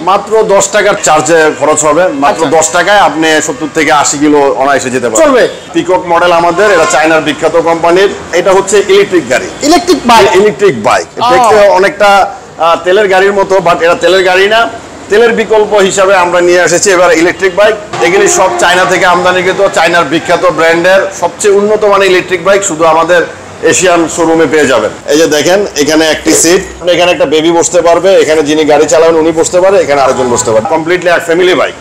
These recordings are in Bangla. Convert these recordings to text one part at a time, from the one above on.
মাত্র 10 টাকার চার্জে খরচ হবে, মাত্র 10 টাকায় আপনি 70 থেকে 80 কিলো অনায়াসে যেতে পারবেন। চলবে। পিকক মডেল আমাদের, এটা চায়নার বিখ্যাত কোম্পানির। এটা হচ্ছে ইলেকট্রিক গাড়ি, ইলেকট্রিক বাইক। দেখতে অনেকটা তেলের গাড়ির মতো, বাট এটা তেলের গাড়ি না। তেলের বিকল্প হিসাবে আমরা নিয়ে এসেছি এবার ইলেকট্রিক বাইক। এগুলি সব চায়না থেকে আমদানিকৃত, চায়নার বিখ্যাত ব্র্যান্ডের সবচেয়ে উন্নত মানের ইলেকট্রিক বাইক শুধু আমাদের এশিয়ান শোরুমে পেয়ে যাবেন। এই যে দেখেন, এখানে একটি সিট, এখানে একটা বেবি বসতে পারবে, এখানে যিনি গাড়ি চালাবেন উনি বসতে পারে, এখানে আরেকজন বসতে পারে। কমপ্লিটলি এক ফ্যামিলি বাইক।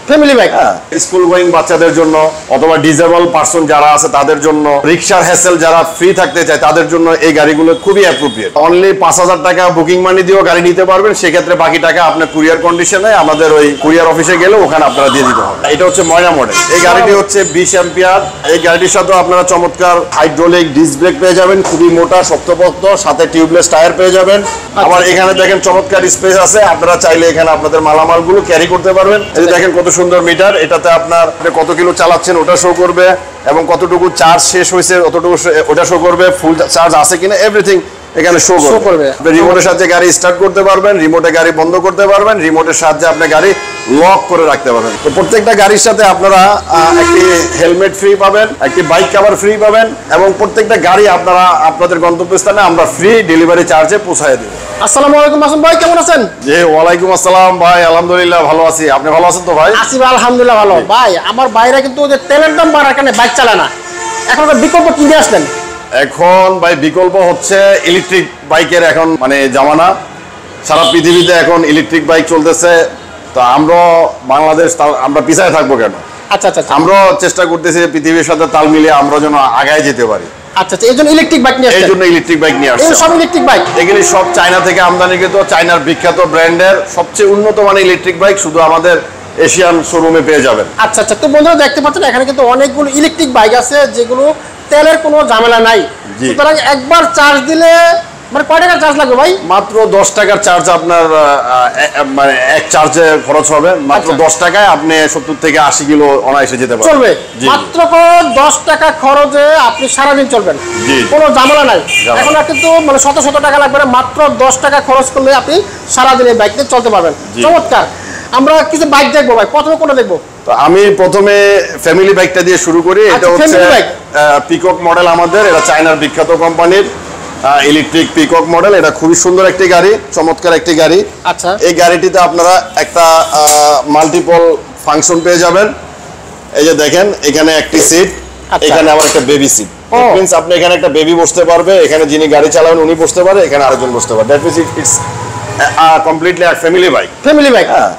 হ্যাঁ, স্কুল গোয়িং বাচ্চাদের জন্য অথবা ডিসেবল পারসন যারা আছে তাদের জন্য, রিক্সার হ্যাসেল যারা ফ্রি থাকতে চায় তাদের জন্য এই গাড়িগুলো খুবই অ্যাপ্রোপ্রিয়েট। অনলি 5000 টাকা বুকিং মানি দিয়েও গাড়ি নিতে পারবেন, সেক্ষেত্রে বাকি টাকা আপনার কুরিয়ার কন্ডিশনে আমাদের ওই কুরিয়ার অফিসে গেলে ওখানে আপনারা দিয়ে দিতে হবে। এটা হচ্ছে ময়না মডেল। এই গাড়িটি হচ্ছে 20 অ্যাম্পিয়ার। এই গাড়িটির সাথে আপনারা চমৎকার হাইড্রোলিক ডিস্ক ব্রেক পেয়ে যাবেন, খুবই মোটা শক্তপোক্ত, সাথে টিউবলেস টায়ার পেয়ে যাবেন। আবার এখানে দেখেন চমৎকার স্পেস আছে, আপনারা চাইলে এখানে আপনাদের মালামালগুলো ক্যারি করতে পারবেন। এই যে দেখেন কত সুন্দর মিটার, এটাতে আপনার কত কিলো চালাচ্ছেন ওটা শো করবে এবং কতটুকু চার্জ শেষ হয়েছে অতটুকু ওটা শো করবে, ফুল চার্জ আছে কিনা এভরিথিং এখানে শো করবে। রিমোটের সাহায্যে গাড়ি স্টার্ট করতে পারবেন, রিমোটে গাড়ি বন্ধ করতে পারবেন, রিমোটের সাহায্যে আপনি গাড়ি লক করে রাখতে পারবেন। তো প্রত্যেকটা গাড়ির সাথে আপনারা একটি হেলমেট ফ্রি পাবেন, একটি বাইক কভার ফ্রি পাবেন এবং প্রত্যেকটা গাড়ি আপনারা আপনাদের গন্তব্যস্থানে আমরা ফ্রি ডেলিভারি চার্জে পৌঁছায় দেব। আসসালামু আলাইকুম মাসুম ভাই, কেমন আছেন? জি ওয়ালাইকুম আসসালাম ভাই, আলহামদুলিল্লাহ ভালো আছি। আপনি ভালো আছেন তো ভাই? আছি ভাই, আলহামদুলিল্লাহ ভালো। ভাই আমার বাইরে কিন্তু যে তেলের দাম বাড়ার কারণে বাইক চালায় না, এখন বিকল্প কি দিয়ে আসলেন? এখন ভাই বিকল্প হচ্ছে ইলেকট্রিক বাইকের এখন মানে জামানা, সারা পৃথিবীতে এখন ইলেকট্রিক বাইক চলতেছে। তো আমরা বাংলাদেশ আমরা পিছায় থাকবো কেন? আচ্ছা, আমরা চেষ্টা করতেছি পৃথিবীর সাথে তাল মিলিয়ে আমরা যেন আগায় যেতে পারি। আচ্ছা, এই জন্য ইলেকট্রিক বাইক নিয়ে আসছেন? এই জন্য ইলেকট্রিক বাইক নিয়ে আসছে। সব ইলেকট্রিক বাইক এগুলি সব চায়না থেকে আমদানিকৃত, চায়নার বিখ্যাত ব্র্যান্ডের সবচেয়ে উন্নত মানের ইলেকট্রিক বাইক শুধু আমাদের এশিয়ান শোরুমে পেয়ে যাবেন। আচ্ছা, তো বন্ধুরা দেখতে পাচ্ছেন এখানে কিন্তু অনেকগুলো ইলেকট্রিক বাইক আছে যেগুলো তেলের কোনো ঝামেলা নাই। সুতরাং একবার চার্জ দিলে মানে কয় টাকার চার্জ লাগবে ভাই? মাত্র 10 টাকার চার্জ আপনার মানে এক চার্জে খরচ হবে। মাত্র 10 টাকায় আপনি 70 থেকে 80 কিলো অনায়াসে যেতে পারবেন। চলবে মাত্র 10 টাকা খরচে আপনি সারাদিন চলবেন, কোনো ঝামেলা নাই। এখন কিন্তু মানে শত টাকা লাগবে না, মাত্র 10 টাকা খরচ করলে আপনি সারাদিন এই বাইক নিয়ে চলতে পারবেন। চমৎকার। আমরা কিছু বাইক দেখবো ভাই, প্রথমে কোনটা দেখবো? তো আমি প্রথমে ফ্যামিলি বাইকটা দিয়ে শুরু করি। এটা হচ্ছে পিকক মডেল আমাদের, এটা চায়নার বিখ্যাত কোম্পানির ইলেকট্রিক পিকক মডেল। এটা খুবই সুন্দর একটি গাড়ি, চমৎকার একটি গাড়ি। আচ্ছা, এই গাড়িটিতে আপনারা একটা মাল্টিপল ফাংশন পেয়ে যাবেন। এই যে দেখেন, এখানে একটি সিট, এখানে আবার একটা বেবি সিট। মিন্স আপনি এখানে একটা বেবি বসতে পারবে, এখানে যিনি গাড়ি চালাবেন উনি বসতে পারে, এখানে আরেকজন বসতে পারে। দ্যাট মিন্স ইটস কমপ্লিটলি এক ফ্যামিলি বাইক। হ্যাঁ।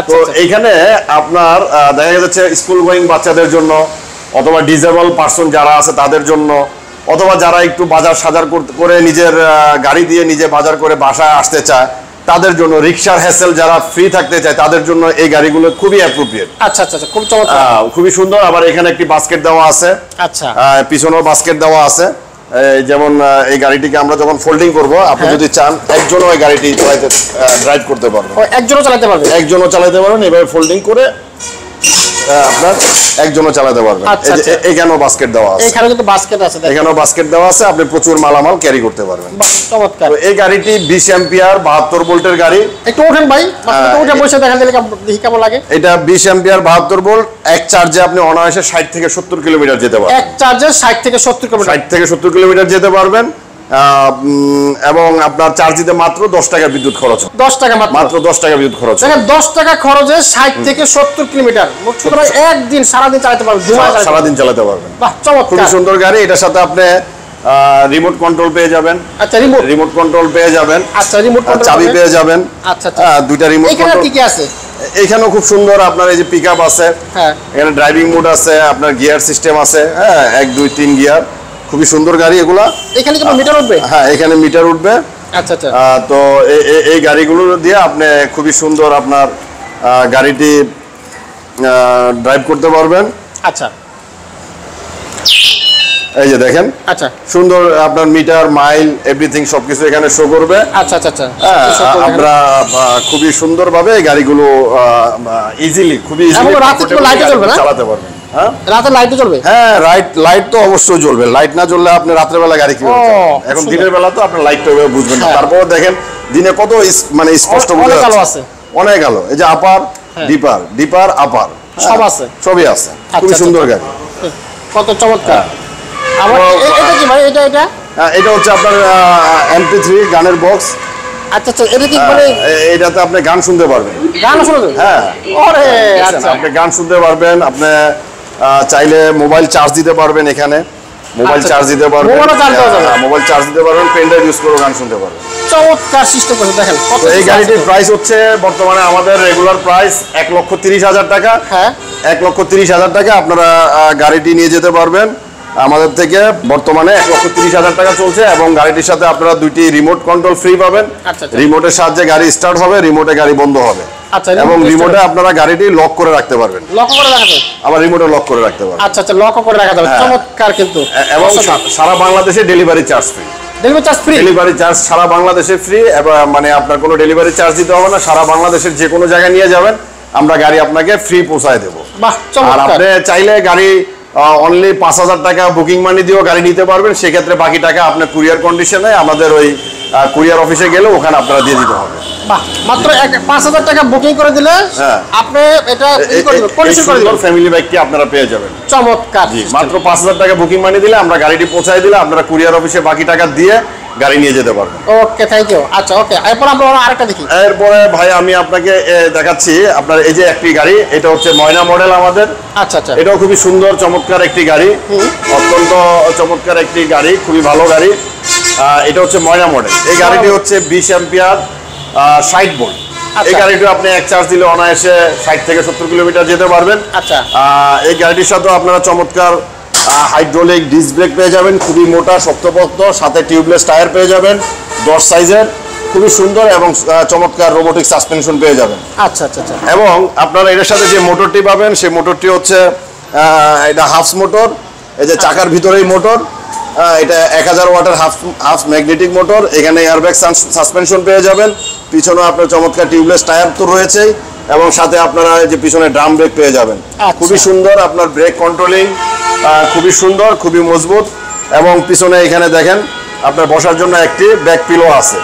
তো এইখানে আপনার দেখা যাচ্ছে স্কুল গোয়িং বাচ্চাদের জন্য অথবা ডিসেবল পারসন যারা আছে তাদের জন্য, অথবা যারা একটু বাজার সাজার করে নিজের গাড়ি দিয়ে নিজে বাজার করে বাসায় আসতে চায় তাদের জন্য, রিক্সার হ্যাসেল যারা ফ্রি থাকতে চায় তাদের জন্য এই গাড়িগুলো খুবই অ্যাপ্রোপ্রিয়েট। আচ্ছা, খুব চমৎকার, খুবই সুন্দর। আবার এখানে একটি বাস্কেট দেওয়া আছে। আচ্ছা, পিছনেও বাস্কেট দেওয়া আছে। যেমন এই গাড়িটিকে আমরা যখন ফোল্ডিং করব, আপনি যদি চান একজনও এই গাড়িটি ড্রাইভ করতে পারবেন। একজনও চালাতে পারবেন। এভাবে ফোল্ডিং করে আপনার একজনও চালাতে পারবেন। এখানেও বাস্কেট দেওয়া আছে, এখানেও বাস্কেট দেওয়া আছে, আপনি প্রচুর মালামাল ক্যারি করতে পারবেন। চমৎকার। এই গাড়িটি 20 অ্যাম্পিয়ার 72 ভোল্টের গাড়ি। একটু ওঠেন ভাই, ওঠে বসে দেখা দিলে দেখি কেমন লাগে। এটা 20 অ্যাম্পিয়ার 72 ভোল্ট, এক চার্জে আপনি অনায়াসে 60 থেকে 70 কিলোমিটার যেতে পারবেন। এক চার্জে 60 থেকে 70 কিলোমিটার যেতে পারবেন এবং আপনার চার্জ দিতে মাত্র 10 টাকা বিদ্যুৎ খরচ। 10 টাকা মাত্র 10 টাকা বিদ্যুৎ খরচ। দেখেন 10 টাকা খরচে 60 থেকে 70 কিলোমিটার, সুতরাং একদিন সারাদিন চালাতে পারবেন, সারাদিন চালাতে পারবেন। বাহ, চমৎকার। খুব সুন্দর গাড়ি। এটার সাথে আপনি রিমোট কন্ট্রোল পেয়ে যাবেন। আচ্ছা, রিমোট কন্ট্রোল পেয়ে যাবেন। আচ্ছা, রিমোট কন্ট্রোল চাবি পেয়ে যাবেন। আচ্ছা, দুইটা রিমোট এখানে কি কি আছে? এখানেও খুব সুন্দর আপনার এই যে পিকআপ আছে, এখানে ড্রাইভিং মোড আছে, আপনার গিয়ার সিস্টেম আছে। হ্যাঁ, 1 2 3 গিয়ার। খুবই সুন্দর গাড়ি এগুলা। এখানে কি মিটার উঠবে? হ্যাঁ, এখানে মিটার উঠবে। আচ্ছা, তো এই গাড়িগুলো দিয়ে আপনি খুবই সুন্দর আপনার গাড়িটি ড্রাইভ করতে পারবেন। আচ্ছা, এই যে দেখেন, আচ্ছা সুন্দর আপনার মিটার মাইল এভরিথিং সবকিছু এখানে শো করবে। আচ্ছা, আমরা খুবই সুন্দরভাবে গাড়িগুলো ইজিলি চালাতে পারবেন। রাতে লাইট জ্বলবে? হ্যাঁ, লাইট তো অবশ্যই জ্বলবে। লাইট না জ্বললে আপনি রাতের বেলা গাড়ি কিভাবে চালাবেন? এখন দিনের বেলা তো আপনি লাইটটা বুঝবেন না। তারপর দেখেন দিনে কত মানে স্পষ্ট বোঝা যাচ্ছে। অনেক আলো, এই যে আপার ডিপার, ডিপার আপার সব আছে, সবই আছে, খুবই সুন্দর গাড়ি, কত চমৎকার। আমার এটা কি ভাই, এটা এটা হচ্ছে আপনার MP3 গানের বক্স। আচ্ছা আচ্ছা, এটা কি মানে এটাতে আপনি গান শুনতে পারবেন, গান শুনতে? হ্যাঁ, ওরে আচ্ছা, আপনি গান শুনতে পারবেন, আপনি চাইলে মোবাইল চার্জ দিতে পারবেন, এখানে মোবাইল চার্জ দিতে পারবেন, মোবাইল চার্জ দিতে পারবেন, পেন ড্রাইভ ইউজ করে গান শুনতে পারবেন। চমৎকার সিস্টেম করে দেখেন। তো এই গাড়িটির প্রাইস হচ্ছে বর্তমানে আমাদের রেগুলার প্রাইস 1,30,000 টাকা। হ্যাঁ, 1,30,000 টাকা আপনারা গাড়িটি নিয়ে যেতে পারবেন আমাদের থেকে। বর্তমানে 1,30,000 টাকা চলছে এবং গাড়িটির সাথে আপনারা 2টি রিমোট কন্ট্রোল ফ্রি পাবেন। রিমোটের সাহায্যে গাড়ি স্টার্ট হবে, রিমোটে গাড়ি বন্ধ হবে। আচ্ছা, এবং রিমোটে আপনারা গাড়িটি লক করে রাখতে পারবেন, লক করে রাখা যাবে, আবার রিমোটে লক করে রাখতে পারবেন। আচ্ছা আচ্ছা, লক করে রাখা যাবে, চমৎকার। কিন্তু এবং সারা বাংলাদেশে delivery charge free, delivery charge free, delivery charge সারা বাংলাদেশে ফ্রি। এবং মানে আপনার কোনো ডেলিভারি চার্জ দিতে হবে না, সারা বাংলাদেশের যে কোনো জায়গায় নিয়ে যাবেন আমরা গাড়ি আপনাকে ফ্রি পৌঁছায় দেবো। বাহ, আর চমৎকার। আপনি চাইলে গাড়ি অনলি 5,000 টাকা বুকিং মানি দিয়েও গাড়ি নিতে পারবেন, সেক্ষেত্রে বাকি টাকা আপনার কুরিয়ার কন্ডিশনে আমাদের ওই কুরিয়ার অফিসে গেলে ওখানে আপনারা দিয়ে দিতে হবে। বাহ, মাত্র 5,000 টাকা বুকিং করে দিলে আপনি এটা কন্ডিশন করে দিবেন, ফ্যামিলি বাইকটি আপনারা পেয়ে যাবেন। চমৎকার। জি, মাত্র 5,000 টাকা বুকিং মানি দিলে আমরা গাড়িটি পৌঁছায় দিলে আপনারা কুরিয়ার অফিসে বাকি টাকা দিয়ে গাড়ি নিয়ে যেতে পারবেন। ওকে, থ্যাংক ইউ। আচ্ছা, ওকে, এরপর আমরা আরেকটা দেখি। এরপরে ভাই আমি আপনাকে দেখাচ্ছি আপনার এই যে একটি গাড়ি, এটা হচ্ছে ময়না মডেল আমাদের। আচ্ছা আচ্ছা, এটাও খুবই সুন্দর চমৎকার একটি গাড়ি, অত্যন্ত চমৎকার একটি গাড়ি, খুবই ভালো গাড়ি। এটা হচ্ছে ময়না মডেল। এই গাড়িটি হচ্ছে 20 অ্যাম্পিয়ার 60 ভোল্ট। এই গাড়িটি আপনি এক চার্জ দিলে অনায়াসে 60 থেকে 70 কিলোমিটার যেতে পারবেন। আচ্ছা, এই গাড়িটির সাথে আপনারা চমৎকার হাইড্রোলিক ডিস্ক ব্রেক পেয়ে যাবেন, খুবই মোটা শক্তপোক্ত, সাথে টিউবলেস টায়ার পেয়ে যাবেন 10 সাইজের, খুবই সুন্দর এবং চমৎকার রোবোটিক সাসপেনশন পেয়ে যাবেন। আচ্ছা আচ্ছা আচ্ছা। এবং আপনারা এর সাথে যে মোটরটি পাবেন সেই মোটরটি হচ্ছে এটা হাফস মোটর, এই যে চাকার ভিতরেই মোটর, এটা 1000 ওয়াটের হাফ ম্যাগনেটিক মোটর। এখানে এয়ারব্যাগ সাসপেনশন পেয়ে যাবেন, পিছনে আপনার চমৎকার টিউবলেস টায়ার তো রয়েছেই এবং সাথে আপনারা যে পিছনে ড্রাম ব্রেক পেয়ে যাবেন। খুবই সুন্দর, আপনার ব্রেক কন্ট্রোলিং খুবই সুন্দর, খুবই মজবুত। এবং পিছনে এখানে দেখেন আপনার বসার জন্য একটি ব্যাক পিলো আছে,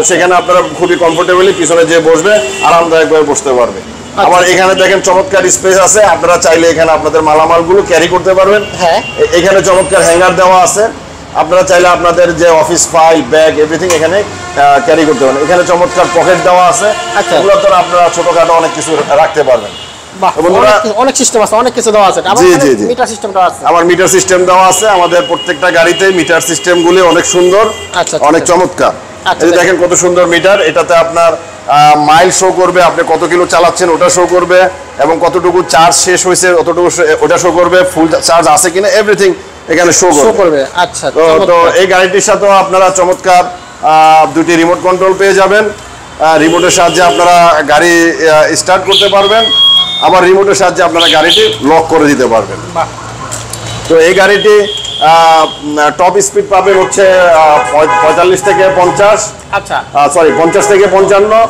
সেখানে আপনারা খুবই কমফোর্টেবলি পিছনে যে বসবে আরামদায়কভাবে বসতে পারবে। আবার এখানে দেখেন চমৎকার স্পেস আছে, আপনারা চাইলে এখানে আপনাদের মালামালগুলো ক্যারি করতে পারবেন। এখানে চমৎকার হ্যাঙ্গার দেওয়া আছে, আপনারা চাইলে আপনাদের যে অফিস ফাইল ব্যাগ এভরিথিং এখানে ক্যারি করতে পারেন। এখানে চমৎকার পকেট দেওয়া আছে, এগুলো তো আপনারা ছোটখাটো অনেক কিছু রাখতে পারবেন। অনেক সিস্টেম আছে, অনেক কিছু দেওয়া আছে। মিটার সিস্টেমটা আছে, আমার মিটার সিস্টেম দেওয়া আছে। আমাদের প্রত্যেকটা গাড়িতে মিটার সিস্টেমগুলি অনেক সুন্দর, অনেক চমৎকার। এই দেখেন কত সুন্দর মিটার, এটাতে আপনার মাইল শো করবে, আপনি কত কিলো চালাচ্ছেন ওটা শো করবে, এবং কতটুকু চার্জ শেষ হয়েছে অতটুকু ওটা শো করবে, ফুল চার্জ আছে কিনা এভরিথিং এখানে শো করবে। আচ্ছা, তো এই গাড়িটির সাথেও আপনারা চমৎকার 2টি রিমোট কন্ট্রোল পেয়ে যাবেন। রিমোটের সাহায্যে আপনারা গাড়ি স্টার্ট করতে পারবেন, আবার রিমোটের সাহায্যে আপনারা গাড়িটি লক করে দিতে পারবেন। তো এই গাড়িটি টপ স্পিড পাবেন হচ্ছে 45 থেকে 50, আচ্ছা সরি 50 থেকে 55,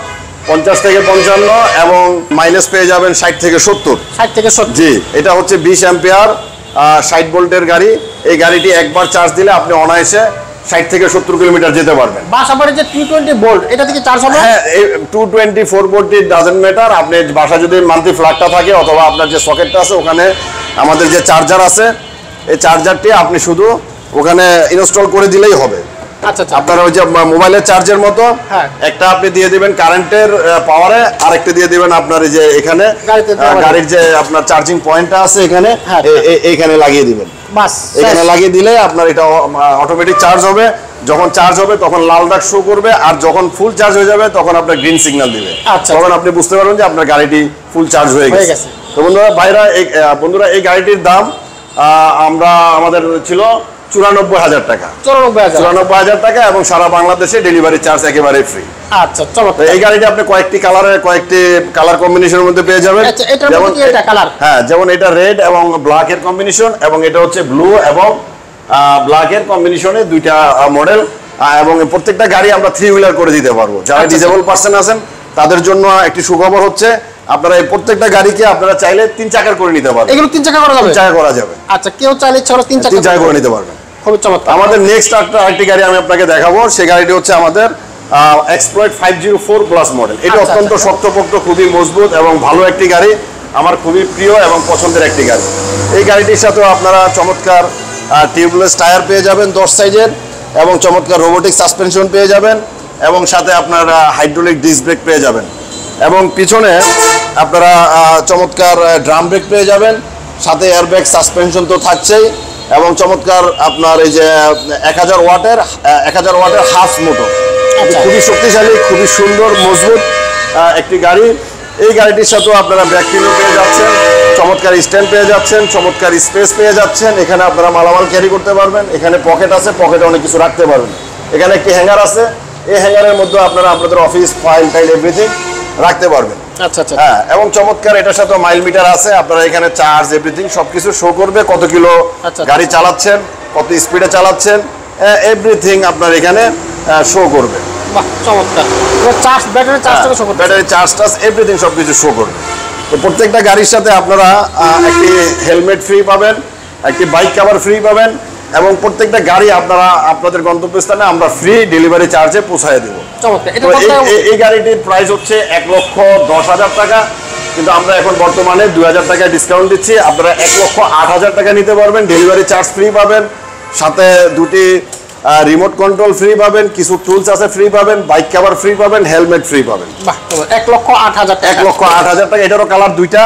50 থেকে 55, এবং মাইলেজ পেয়ে যাবেন 60 থেকে 70। 60 থেকে 70, জি। এটা হচ্ছে 20 অ্যাম্পিয়ার 60 ভোল্টের গাড়ি। এই গাড়িটি একবার চার্জ দিলে আপনি অনায়াসে 60 থেকে 70 কিলোমিটার যেতে পারবেন। বাসাবাড়ি যে 220 ভোল্ট, এটা থেকে চার্জ হবে? হ্যাঁ, 224 ভোল্ট ডাজন্ট ম্যাটার। আপনি বাসা যদি মান্থলি ফ্ল্যাগটা থাকে অথবা আপনার যে সকেটটা আছে ওখানে আমাদের যে চার্জার আছে, এই চার্জারটি আপনি শুধু ওখানে ইনস্টল করে দিলেই হবে। আচ্ছা আচ্ছা, আপনার ওই যে মোবাইলের চার্জের মতো একটা আপনি দিয়ে দিবেন কারেন্টের পাওয়ারে, আরেকটা দিয়ে দিবেন আপনার এই যে এখানে গাড়ির যে আপনার চার্জিং পয়েন্টটা আছে এখানে, এইখানে লাগিয়ে দিবেন। বাস, এখানে লাগিয়ে দিলে আপনার এটা অটোমেটিক চার্জ হবে। যখন চার্জ হবে তখন লাল দাগ শো করবে, আর যখন ফুল চার্জ হয়ে যাবে তখন আপনার গ্রিন সিগন্যাল দিবে। তখন আপনি বুঝতে পারবেন যে আপনার গাড়িটি ফুল চার্জ হয়ে গেছে। তো বন্ধুরা এই গাড়িটির দাম আমাদের ছিল 94,000 টাকা। 94,000 টাকা, এবং সারা বাংলাদেশে ডেলিভারি চার্জ একেবারে ফ্রি। আচ্ছা, চলো। এই গাড়িটা আপনি কয়েকটি কালার কম্বিনেশনের মধ্যে পেয়ে যাবেন। যেমন এটা কালার, হ্যাঁ, যেমন এটা রেড এবং ব্ল্যাক এর কম্বিনেশন, এবং এটা হচ্ছে ব্লু এবং ব্ল্যাক এর কম্বিনেশনে 2টা মডেল। এবং প্রত্যেকটা গাড়ি আমরা 3 হুইলার করে দিতে পারবো। যারা ডিসেবল পারসন আছেন তাদের জন্য একটি সুখবর হচ্ছে আপনারা এই প্রত্যেকটা গাড়িকে আপনারা চাইলে 3 চাকার করে নিতে পারবেন। এগুলো 3 চাকা করা যাবে? 3 চাকা করা যাবে। আচ্ছা, কেউ চাইলে 3 চাকা করে নিতে পারবেন। খুব চমৎকার। আমাদের নেক্সট আরেকটি গাড়ি আমি আপনাকে দেখাবো। সেই গাড়িটি হচ্ছে আমাদের এক্সপ্লয়েড 504 প্লাস মডেল। এটা অত্যন্ত শক্তপোক্ত, খুবই মজবুত এবং ভালো একটি গাড়ি, আমার খুবই প্রিয় এবং পছন্দের একটি গাড়ি। এই গাড়িটির সাথেও আপনারা চমৎকার টিউবলেস টায়ার পেয়ে যাবেন 10 সাইজের, এবং চমৎকার রোবোটিক সাসপেনশন পেয়ে যাবেন, এবং সাথে আপনারা হাইড্রোলিক ডিস্ক ব্রেক পেয়ে যাবেন, এবং পিছনে আপনারা চমৎকার ড্রাম ব্রেক পেয়ে যাবেন, সাথে এয়ারব্যাগ সাসপেনশন তো থাকছেই, এবং চমৎকার আপনার এই যে 1000 ওয়াটের হাফ মোটর, খুবই শক্তিশালী, খুবই সুন্দর মজবুত একটি গাড়ি। এই গাড়িটির সাথেও আপনারা ব্যাক পিনও পেয়ে যাচ্ছেন, চমৎকার স্ট্যান্ড পেয়ে যাচ্ছেন, চমৎকার স্পেস পেয়ে যাচ্ছেন। এখানে আপনারা মালামাল ক্যারি করতে পারবেন, এখানে পকেট আছে, পকেটে অনেক কিছু রাখতে পারবেন। এখানে একটি হ্যাঙ্গার আছে, এই হ্যাঙ্গারের মধ্যে আপনারা আপনাদের অফিস ফাইল টাইল এভরিথিং রাখতে পারবেন। আচ্ছা আচ্ছা, হ্যাঁ, এবং চমৎকার এটার সাথে মাইল মিটার আছে, আপনারা এখানে চার্জ এভরিথিং সবকিছু শো করবে, কত কিলো গাড়ি চালাচ্ছেন, কত স্পিডে চালাচ্ছেন, এভরিথিং আপনার এখানে শো করবে। বাহ, চমৎকার। চার্জ, ব্যাটারি চার্জটাও শো করবে, ব্যাটারি চার্জ এভরিথিং সবকিছু শো করবে। তো প্রত্যেকটা গাড়ির সাথে আপনারা একটি হেলমেট ফ্রি পাবেন, একটি বাইক কভার ফ্রি পাবেন, এবং প্রত্যেকটা গাড়ি আপনারা আপনাদের গন্তব্যস্থানে আমরা ফ্রি ডেলিভারি চার্জে পৌঁছায় দেবো। এই গাড়িটির প্রাইস হচ্ছে 1,10,000 টাকা, কিন্তু আমরা এখন বর্তমানে 2,000 টাকায় ডিসকাউন্ট দিচ্ছি। আপনারা 1,08,000 টাকা নিতে পারবেন, ডেলিভারি চার্জ ফ্রি পাবেন, সাথে দুটি রিমোট কন্ট্রোল ফ্রি পাবেন, কিছু টুলস আছে ফ্রি পাবেন, বাইক কভার ফ্রি পাবেন, হেলমেট ফ্রি পাবেন। 1,08,000 টাকা। 1,08,000 টাকা। এটারও কালার দুইটা,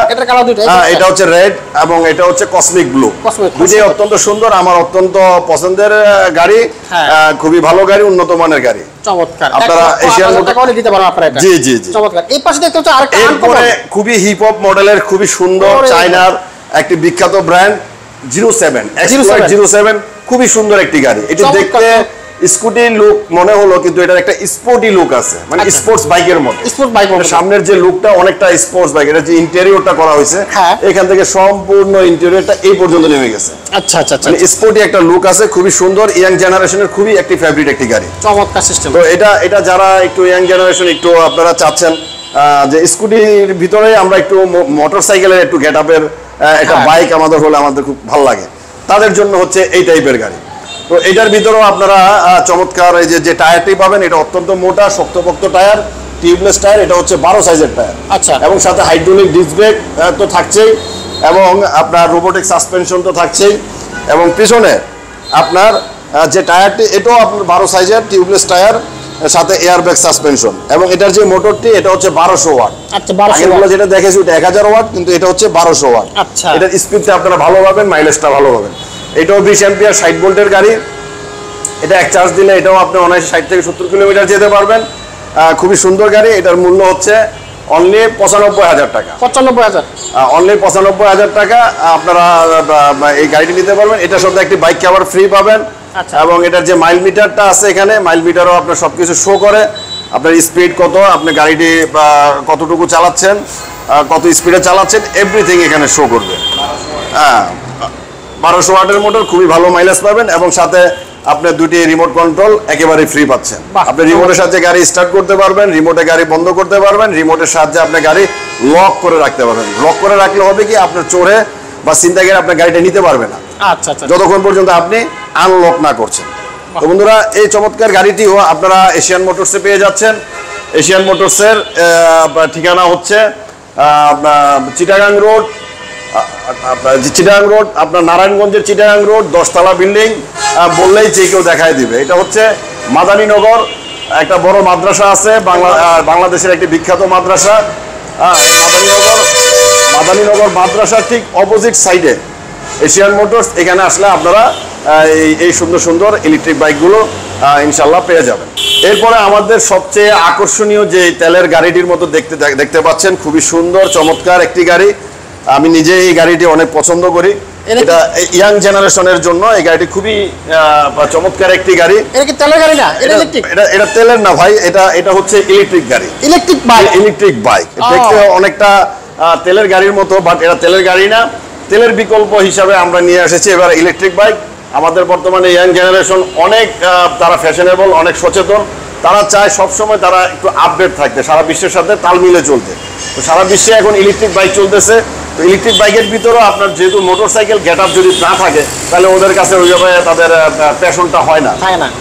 এটা হচ্ছে রেড এবং এটা হচ্ছে কসমিক ব্লু। দুটোই অত্যন্ত সুন্দর, আমার অত্যন্ত পছন্দের গাড়ি, খুবই ভালো গাড়ি, উন্নত মানের গাড়ি। চমৎকার। আপনারা এশিয়ান মোটর দিতে পারেন আপনারা এটা। জি জি জি, চমৎকার। এই পাশে দেখতে হচ্ছে আরেকটা এরপরে খুবই হিপ হপ মডেলের, খুবই সুন্দর চায়নার একটি বিখ্যাত ব্র্যান্ড 07 খুবই সুন্দর একটি গাড়ি। এটি দেখতে স্কুটি লুক মনে হলো, কিন্তু এটার একটা স্পোর্টি লুক আছে, মানে স্পোর্টস বাইকের মতো। সামনের যে লুকটা অনেকটা স্পোর্টস বাইক, এটা যে ইন্টেরিয়রটা করা হয়েছে, এখান থেকে সম্পূর্ণ ইন্টেরিয়রটা এই পর্যন্ত নেমে গেছে। আচ্ছা আচ্ছা, মানে স্পোর্টি একটা লুক আছে, খুবই সুন্দর, ইয়াং জেনারেশনের খুবই একটি ফেভারিট একটি গাড়ি। চমৎকার সিস্টেম। তো এটা যারা একটু ইয়াং জেনারেশন, একটু আপনারা চাচ্ছেন যে স্কুটির ভিতরে আমরা একটু মোটরসাইকেলের একটু গেটআপের একটা বাইক আমাদের হলে আমাদের খুব ভালো লাগে, তাদের জন্য হচ্ছে এই টাইপের গাড়ি। তো এটার ভিতরেও আপনারা চমৎকার এই যে টায়ারটি পাবেন, এটা অত্যন্ত মোটা শক্তপোক্ত টায়ার, টিউবলেস টায়ার, এটা হচ্ছে 12 সাইজের টায়ার। আচ্ছা, এবং সাথে হাইড্রোলিক ডিস্ক ব্রেক তো থাকছেই, এবং আপনার রোবোটিক সাসপেনশন তো থাকছেই, এবং পিছনে আপনার যে টায়ারটি এটাও আপনার 12 সাইজের টিউবলেস টায়ার, সাথে এয়ারব্যাগ সাসপেনশন, এবং এটার যে মোটরটি এটা হচ্ছে 1200 ওয়াট। আচ্ছা, 1200 ওয়াট যেটা দেখেছি ওটা 1000 ওয়াট, কিন্তু এটা হচ্ছে 1200 ওয়াট। আচ্ছা, এটার স্পিডটা আপনারা ভালো পাবেন, মাইলেজটা ভালো পাবেন। এটাও 20 অ্যাম্পিয়ার 60 ভোল্টের গাড়ি। এটা এক চার্জ দিলে এটাও আপনি অনায়াসে 60 থেকে 70 কিলোমিটার যেতে পারবেন। খুবই সুন্দর গাড়ি। এটার মূল্য হচ্ছে অনলি 95,000 টাকা। 95,000, অনলি 95,000 টাকা আপনারা এই গাড়িটি নিতে পারবেন। এটার সাথে একটি বাইক কভার ফ্রি পাবেন, এবং এটার যে মাইল মিটারটা আছে এখানে, মাইল মিটারও আপনার সবকিছু শো করে, আপনার স্পিড কত, আপনি গাড়িটি কতটুকু চালাচ্ছেন, কত স্পিডে চালাচ্ছেন, এভরিথিং এখানে শো করবে। 1200 ওয়াটের মোটর, খুবই ভালো মাইলেজ পাবেন, এবং সাথে আপনি দুটি রিমোট কন্ট্রোল একেবারে ফ্রি পাচ্ছেন। আপনি রিমোটের সাহায্যে গাড়ি স্টার্ট করতে পারবেন, রিমোটে গাড়ি বন্ধ করতে পারবেন, রিমোটের সাহায্যে আপনি গাড়ি লক করে রাখতে পারবেন। লক করে রাখলে হবে কি, আপনার চোরে বা ছিনতাইকারী আপনার গাড়িটা নিতে পারবে না, আচ্ছা আচ্ছা, যতক্ষণ পর্যন্ত আপনি আনলক না করছেন। তো বন্ধুরা, এই চমৎকার গাড়িটিও আপনারা এশিয়ান মোটরসে পেয়ে যাচ্ছেন। এশিয়ান মোটরসের ঠিকানা হচ্ছে চিটাগাং রোড, আপনার নারায়ণগঞ্জের চিটাগাং রোড, 10 তলা বিল্ডিং, বললেই যে কেউ দেখায় দিবে। এটা হচ্ছে মাদানীনগর, একটা বড় মাদ্রাসা আছে, বাংলাদেশের একটি বিখ্যাত মাদ্রাসা। মাদানীনগর মাদ্রাসার ঠিক অপোজিট সাইডে এশিয়ান মোটরস। এখানে আসলে আপনারা এই সুন্দর সুন্দর ইলেকট্রিক বাইকগুলো ইনশাল্লাহ পেয়ে যাবেন। এরপরে আমাদের সবচেয়ে আকর্ষণীয় যে তেলের গাড়িটির মতো দেখতে পাচ্ছেন, খুবই সুন্দর চমৎকার একটি গাড়ি। আমি নিজে এই গাড়িটি অনেক পছন্দ করি। এটা ইয়াং জেনারেশনের জন্য এই গাড়িটি খুবই চমৎকার একটি গাড়ি। এটা কি তেলের গাড়ি না? এটা ইলেকট্রিক? এটা তেলের না ভাই, এটা হচ্ছে ইলেকট্রিক গাড়ি। ইলেকট্রিক বাইক দেখতে অনেকটা তেলের গাড়ির মতো, বাট এটা তেলের গাড়ি না। তেলের বিকল্প হিসাবে আমরা নিয়ে এসেছি এবার ইলেকট্রিক বাইক। আমাদের বর্তমানে ইয়াং জেনারেশন অনেক তারা ফ্যাশনেবল, অনেক সচেতন, তারা চায় সবসময় তারা একটু আপডেট থাকতে, সারা বিশ্বের সাথে তাল মিলে চলতে। তো সারা বিশ্বে এখন ইলেকট্রিক বাইক চলতেছে। তো ইলেকট্রিক বাইকের ভিতরেও আপনার যেহেতু মোটরসাইকেল গেট আপ যদি না থাকে তাহলে ওদের কাছে ওইভাবে তাদের প্যাশনটা হয় না।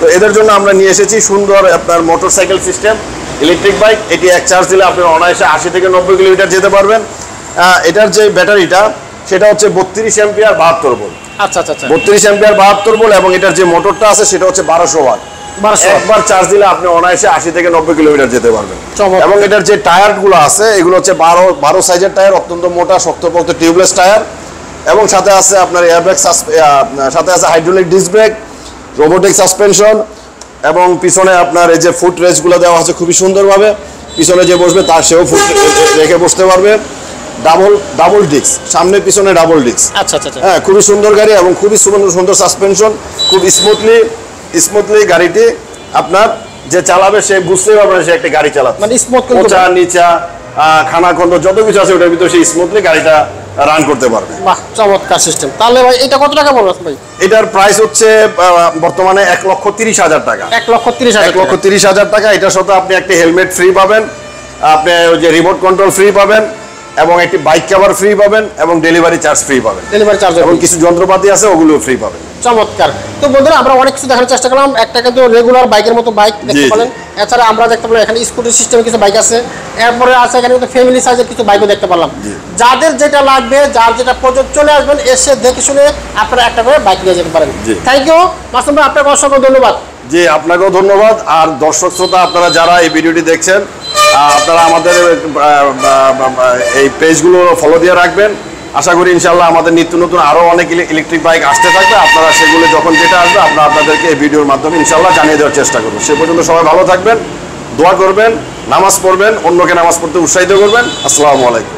তো এদের জন্য আমরা নিয়ে এসেছি সুন্দর আপনার মোটরসাইকেল সিস্টেম ইলেকট্রিক বাইক। এটি এক চার্জ দিলে আপনি অনায়াসে 80 থেকে 90 কিলোমিটার যেতে পারবেন। এটার যে ব্যাটারিটা সেটা হচ্ছে 32 অ্যাম্পিয়ার 72 ভোল্ট। আচ্ছা আচ্ছা আচ্ছা, 32 অ্যাম্পিয়ার 72 ভোল্ট এবং এটার যে মোটরটা আছে সেটা হচ্ছে 1200 ওয়াট। একবার চার্জ দিলে আপনি অনায়াসে 80 থেকে 90 কিলোমিটার যেতে পারবেন। এবং এটার যে টায়ারগুলো আছে এগুলো হচ্ছে 12 সাইজের টায়ার, অত্যন্ত মোটা শক্তপোক্ত টিউবলেস টায়ার। এবং সাথে আছে আপনার এয়ারব্যাগ, সাথে আছে hydraulic disc brake, robotic suspension এবং পিছনে আপনার এই যে ফুট রেস্টগুলো দেওয়া আছে খুবই সুন্দরভাবে। পিছনে যে বসবে তার সেও ফুট রেখে বসতে পারবে। ডাবল ডিস্ক, সামনে পিছনে ডাবল ডিস্ক। আচ্ছা আচ্ছা, হ্যাঁ, খুবই সুন্দর গাড়ি এবং খুবই সুন্দর সাসপেনশন। খুব স্মুথলি গাড়িটি আপনার যে চালাবে সে বুঝতেই পারবে না সে একটা গাড়ি চালাচ্ছে। মানে স্মুথ, ওচা নিচা খানাখন্দ যত কিছু আছে ওটার ভিতরে সে স্মুথলি গাড়িটা রান করতে পারবে। বাহ, চমৎকার সিস্টেম। তাহলে ভাই এটা কত টাকা পড়বে ভাই? এটার প্রাইস হচ্ছে বর্তমানে 1,30,000 টাকা। 1,30,000 টাকা। এটার সাথে আপনি একটা হেলমেট ফ্রি পাবেন, আপনি ওই যে রিমোট কন্ট্রোল ফ্রি পাবেন এবং একটি বাইক কভার ফ্রি পাবেন এবং ডেলিভারি চার্জ ফ্রি পাবেন। ডেলিভারি চার্জ এবং কিছু যন্ত্রপাতি আছে ওগুলো ফ্রি পাবেন। চমৎকার। তো বন্ধুরা আমরা অনেক কিছু দেখার চেষ্টা করলাম। একটা কিন্তু রেগুলার বাইকের মতো বাইক দেখতে পেলেন, এছাড়া আমরা দেখতে পেলাম এখানে স্কুটি সিস্টেমে কিছু বাইক আছে, এরপরে আছে এখানে কিন্তু ফ্যামিলি সাইজের কিছু বাইকও দেখতে পেলাম। যাদের যেটা লাগবে, যার যেটা প্রয়োজন চলে আসবেন, এসে দেখে শুনে আপনারা একটা করে বাইক নিয়ে যেতে পারেন। থ্যাংক ইউ মাসুম ভাই, আপনাকে অসংখ্য ধন্যবাদ। জি, আপনাকেও ধন্যবাদ। আর দর্শক শ্রোতা আপনারা যারা এই ভিডিওটি দেখছেন, আপনারা আমাদের এই পেজগুলো ফলো দিয়ে রাখবেন। আশা করি ইনশাল্লাহ আমাদের নিত্য নতুন আরও অনেক ইলেকট্রিক বাইক আসতে থাকবে। আপনারা সেগুলো যখন যেটা আসবে আপনাদেরকে এই ভিডিওর মাধ্যমে ইনশাল্লাহ জানিয়ে দেওয়ার চেষ্টা করবো। সে পর্যন্ত সবাই ভালো থাকবেন, দোয়া করবেন, নামাজ পড়বেন, অন্যকে নামাজ পড়তে উৎসাহিত করবেন। আসসালামু আলাইকুম।